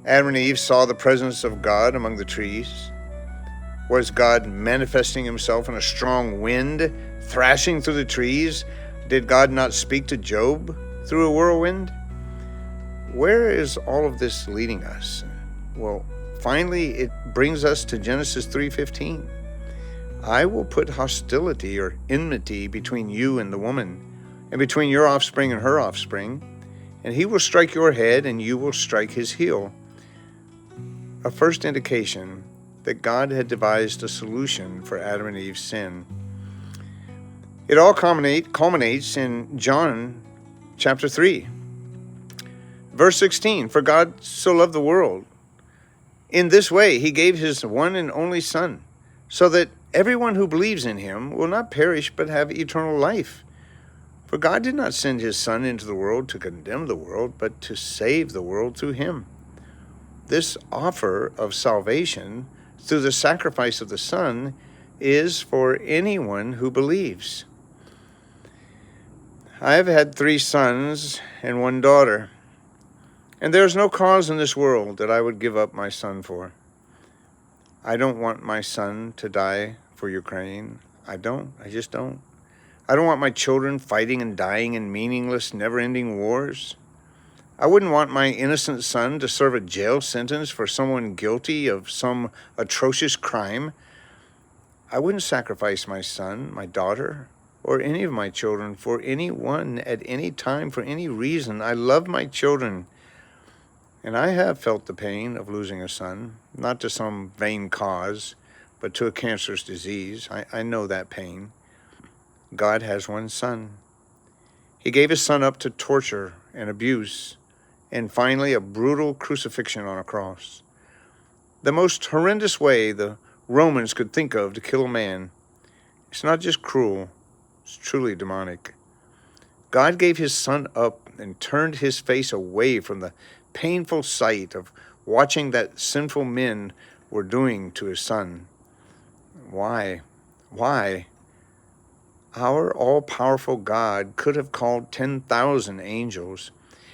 Adam and Eve saw the presence of God among the trees. Was God manifesting himself in a strong wind, thrashing through the trees? Did God not speak to Job through a whirlwind? Where is all of this leading us? Well, finally, it brings us to Genesis 3:15. I will put hostility or enmity between you and the woman, and between your offspring and her offspring, and he will strike your head, and you will strike his heel. A first indication that God had devised a solution for Adam and Eve's sin. It all culminates in John chapter 3. Verse 16, for God so loved the world. In this way, he gave his one and only Son, so that everyone who believes in him will not perish but have eternal life. For God did not send his Son into the world to condemn the world, but to save the world through him. This offer of salvation through the sacrifice of the Son is for anyone who believes. I have had 3 sons and 1 daughter, and there is no cause in this world that I would give up my son for. I don't want my son to die for Ukraine. I just don't. I don't want my children fighting and dying in meaningless, never-ending wars. I wouldn't want my innocent son to serve a jail sentence for someone guilty of some atrocious crime. I wouldn't sacrifice my son, my daughter, or any of my children for anyone at any time for any reason. I love my children, and I have felt the pain of losing a son, not to some vain cause, but to a cancerous disease. I know that pain. God has one Son. He gave his Son up to torture and abuse, and finally a brutal crucifixion on a cross. The most horrendous way the Romans could think of to kill a man. It's not just cruel, it's truly demonic. God gave his Son up and turned his face away from the painful sight of watching that sinful men were doing to his Son. Why? Our all-powerful God could have called 10,000 angels.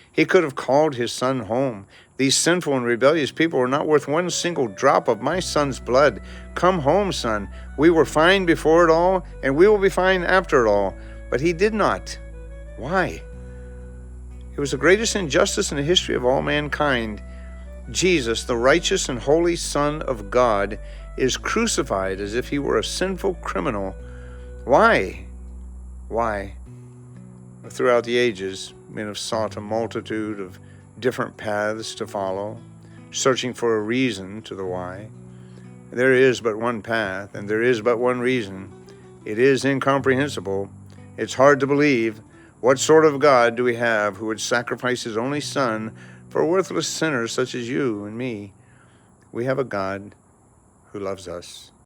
He could have called his Son home. These sinful and rebellious people were not worth one single drop of my Son's blood. Come home, Son. We were fine before it all, and we will be fine after it all. But he did not. Why? It was the greatest injustice in the history of all mankind. Jesus, the righteous and holy Son of God, is crucified as if he were a sinful criminal. Why? Throughout the ages, men have sought a multitude of different paths to follow, searching for a reason to the why. There is but one path, and there is but one reason. It is incomprehensible. It's hard to believe. What sort of God do we have who would sacrifice his only Son for worthless sinners such as you and me? We have a God who loves us.